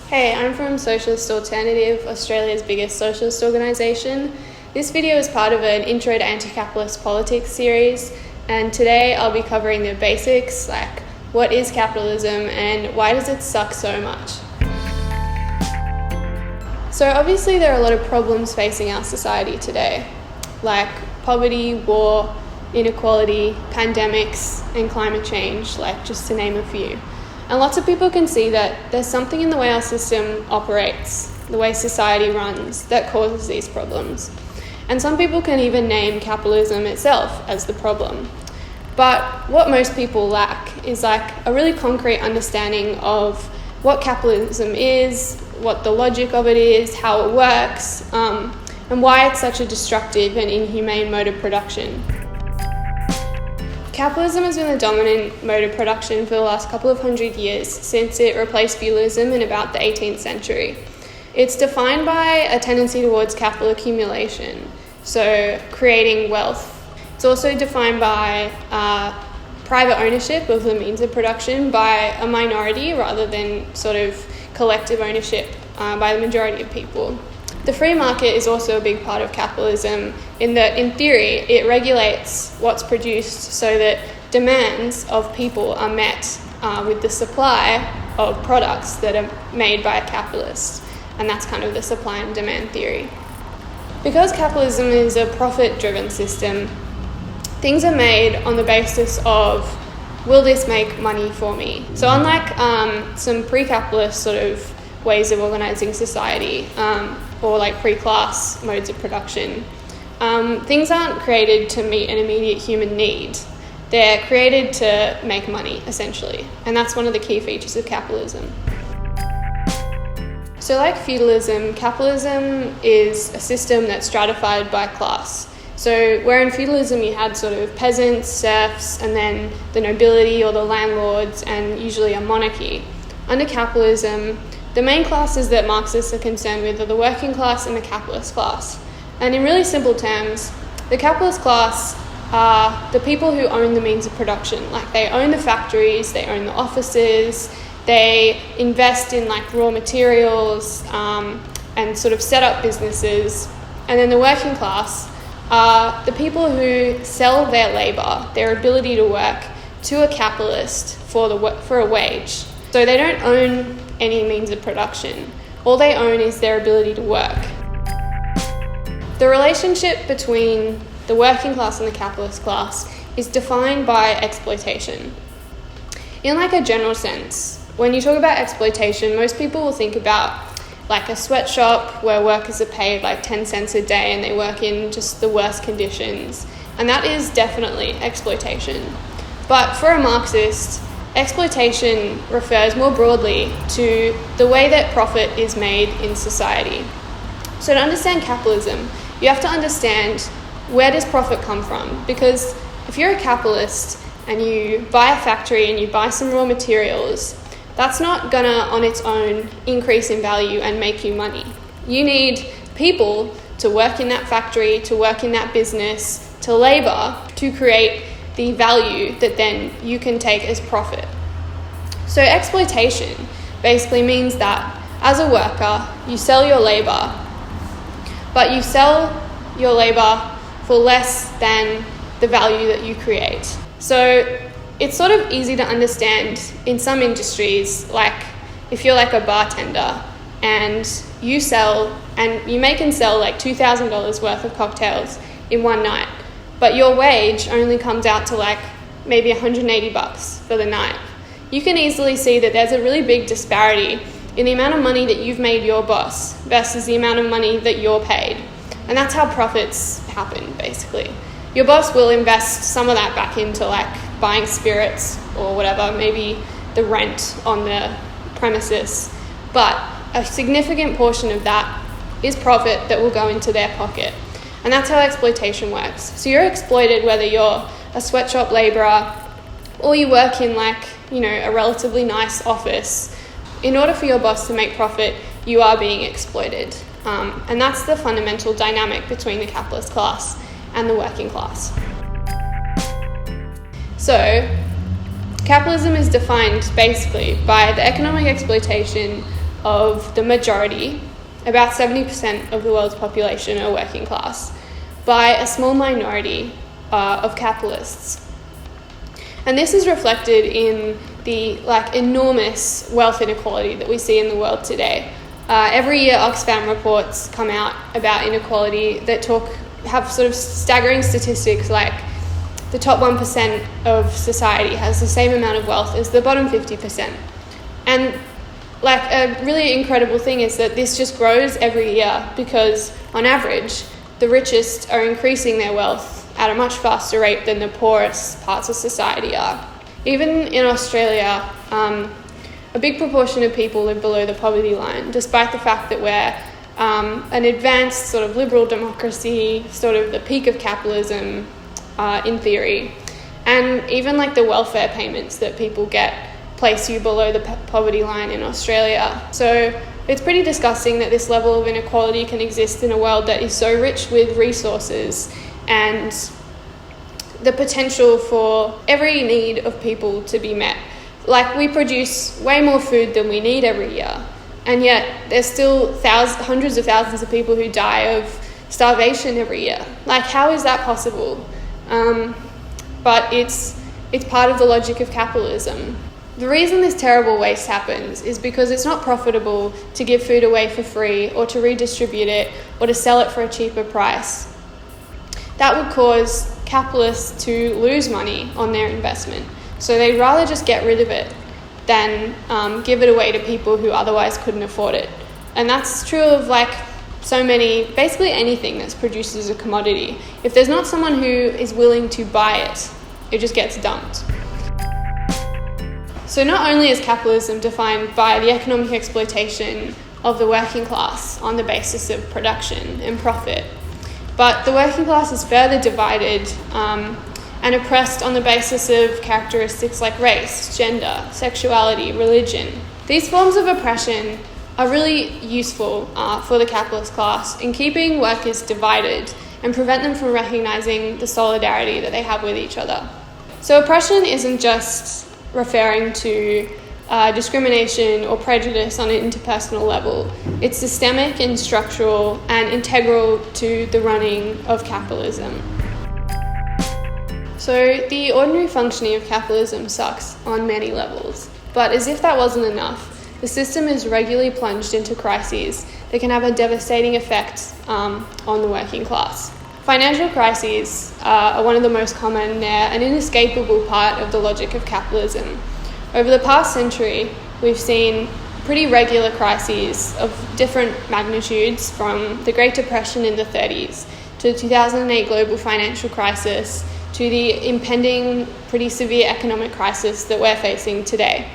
Hey, I'm from Socialist Alternative, Australia's biggest socialist organisation. This video is part of an Intro to Anti-Capitalist Politics series, and today I'll be covering the basics, like what is capitalism and why does it suck so much? So obviously there are a lot of problems facing our society today, like poverty, war, inequality, pandemics, and climate change, like just to name a few. And lots of people can see that there's something in the way our system operates, the way society runs, that causes these problems. And some people can even name capitalism itself as the problem. But what most people lack is like a really concrete understanding of what capitalism is, what the logic of it is, how it works, and why it's such a destructive and inhumane mode of production. Capitalism has been the dominant mode of production for the last couple of hundred years since it replaced feudalism in about the 18th century. It's defined by a tendency towards capital accumulation, so creating wealth. It's also defined by private ownership of the means of production by a minority rather than sort of collective ownership by the majority of people. The free market is also a big part of capitalism in that, in theory, it regulates what's produced so that demands of people are met with the supply of products that are made by a capitalist. And that's kind of the supply and demand theory. Because capitalism is a profit-driven system, things are made on the basis of, will this make money for me? So unlike some pre-capitalist sort of ways of organising society, or like pre-class modes of production, things aren't created to meet an immediate human need. They're created to make money, essentially. And that's one of the key features of capitalism. So like feudalism, capitalism is a system that's stratified by class. So where in feudalism you had sort of peasants, serfs, and then the nobility or the landlords, and usually a monarchy. Under capitalism, the main classes that Marxists are concerned with are the working class and the capitalist class. And in really simple terms, the capitalist class are the people who own the means of production. Like they own the factories, they own the offices, they invest in like raw materials and sort of set up businesses. And then the working class are the people who sell their labour, their ability to work, to a capitalist for a wage. So they don't own any means of production. All they own is their ability to work. The relationship between the working class and the capitalist class is defined by exploitation. In like a general sense, when you talk about exploitation, most people will think about like a sweatshop where workers are paid like 10 cents a day and they work in just the worst conditions. And that is definitely exploitation. But for a Marxist, exploitation refers more broadly to the way that profit is made in society. So to understand capitalism, you have to understand where does profit come from? Because if you're a capitalist and you buy a factory and you buy some raw materials, that's not gonna on its own increase in value and make you money. You need people to work in that factory, to work in that business, to labour, to create the value that then you can take as profit. So exploitation basically means that as a worker, you sell your labour, but you sell your labour for less than the value that you create. So it's sort of easy to understand in some industries, like if you're like a bartender and you make and sell like $2,000 worth of cocktails in one night, but your wage only comes out to like maybe $180 for the night. You can easily see that there's a really big disparity in the amount of money that you've made your boss versus the amount of money that you're paid. And that's how profits happen, basically. Your boss will invest some of that back into like buying spirits or whatever, maybe the rent on the premises. But a significant portion of that is profit that will go into their pocket. And that's how exploitation works. So you're exploited whether you're a sweatshop labourer or you work in like, a relatively nice office. In order for your boss to make profit, you are being exploited. And that's the fundamental dynamic between the capitalist class and the working class. So capitalism is defined basically by the economic exploitation of the majority, about 70% of the world's population are working class, by a small minority of capitalists. And this is reflected in the enormous wealth inequality that we see in the world today. Every year Oxfam reports come out about inequality that have sort of staggering statistics, like the top 1% of society has the same amount of wealth as the bottom 50%. And a really incredible thing is that this just grows every year because, on average, the richest are increasing their wealth at a much faster rate than the poorest parts of society are. Even in Australia, a big proportion of people live below the poverty line, despite the fact that we're an advanced sort of liberal democracy, sort of the peak of capitalism in theory. And even the welfare payments that people get place you below the poverty line in Australia. So it's pretty disgusting that this level of inequality can exist in a world that is so rich with resources and the potential for every need of people to be met. We produce way more food than we need every year, and yet there's still hundreds of thousands of people who die of starvation every year. How is that possible? But it's part of the logic of capitalism. The reason this terrible waste happens is because it's not profitable to give food away for free or to redistribute it or to sell it for a cheaper price. That would cause capitalists to lose money on their investment. So they'd rather just get rid of it than give it away to people who otherwise couldn't afford it. And that's true of basically anything that's produced as a commodity. If there's not someone who is willing to buy it, it just gets dumped. So not only is capitalism defined by the economic exploitation of the working class on the basis of production and profit, but the working class is further divided and oppressed on the basis of characteristics like race, gender, sexuality, religion. These forms of oppression are really useful for the capitalist class in keeping workers divided and prevent them from recognising the solidarity that they have with each other. So oppression isn't just referring to discrimination or prejudice on an interpersonal level. It's systemic and structural and integral to the running of capitalism. So the ordinary functioning of capitalism sucks on many levels, but as if that wasn't enough, the system is regularly plunged into crises that can have a devastating effect on the working class. Financial crises are one of the most common, they're an inescapable part of the logic of capitalism. Over the past century, we've seen pretty regular crises of different magnitudes, from the Great Depression in the 30s to the 2008 global financial crisis to the impending pretty severe economic crisis that we're facing today.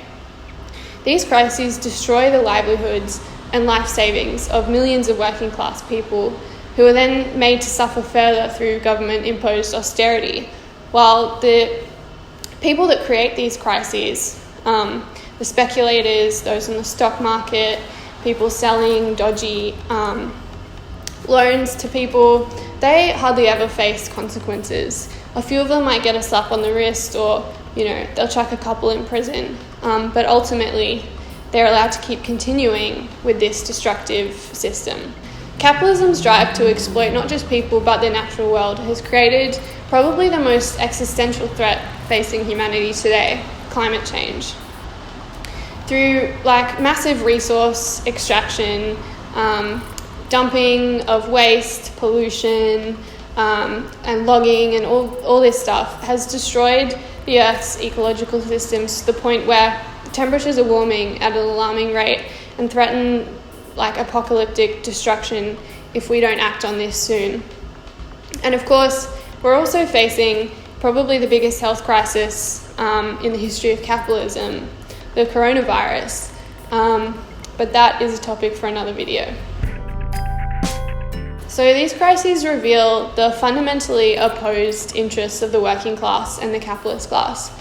These crises destroy the livelihoods and life savings of millions of working class people who are then made to suffer further through government-imposed austerity, while the people that create these crises, the speculators, those in the stock market, people selling dodgy loans to people, they hardly ever face consequences. A few of them might get a slap on the wrist, or they'll chuck a couple in prison, but ultimately they're allowed to keep continuing with this destructive system. Capitalism's drive to exploit not just people but the natural world has created probably the most existential threat facing humanity today: climate change. Through massive resource extraction, dumping of waste, pollution, and logging, and all this stuff has destroyed the Earth's ecological systems to the point where temperatures are warming at an alarming rate and threaten apocalyptic destruction if we don't act on this soon. And of course, we're also facing probably the biggest health crisis in the history of capitalism, the coronavirus. But that is a topic for another video. So these crises reveal the fundamentally opposed interests of the working class and the capitalist class.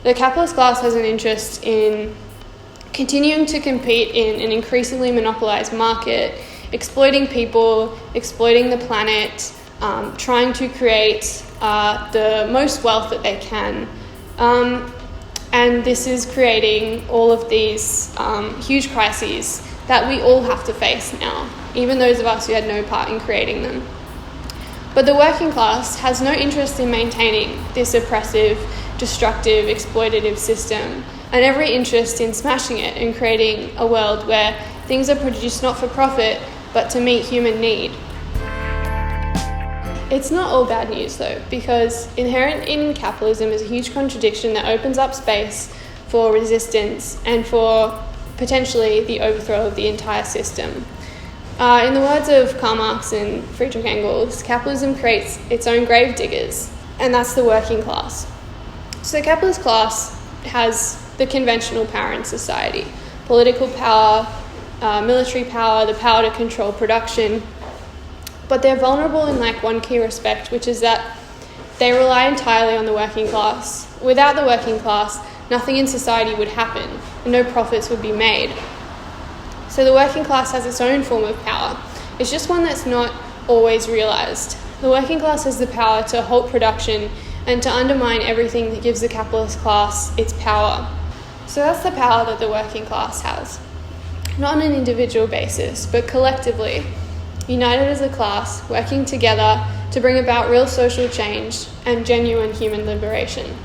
The capitalist class has an interest in continuing to compete in an increasingly monopolised market, exploiting people, exploiting the planet, trying to create the most wealth that they can. And this is creating all of these huge crises that we all have to face now, even those of us who had no part in creating them. But the working class has no interest in maintaining this oppressive, destructive, exploitative system, and every interest in smashing it and creating a world where things are produced not for profit, but to meet human need. It's not all bad news though, because inherent in capitalism is a huge contradiction that opens up space for resistance and for potentially the overthrow of the entire system. In the words of Karl Marx and Friedrich Engels, capitalism creates its own grave diggers, and that's the working class. So the capitalist class has the conventional power in society: political power, military power, the power to control production. But they're vulnerable in one key respect, which is that they rely entirely on the working class. Without the working class, nothing in society would happen, and no profits would be made. So the working class has its own form of power. It's just one that's not always realised. The working class has the power to halt production and to undermine everything that gives the capitalist class its power. So that's the power that the working class has. Not on an individual basis, but collectively, united as a class, working together to bring about real social change and genuine human liberation.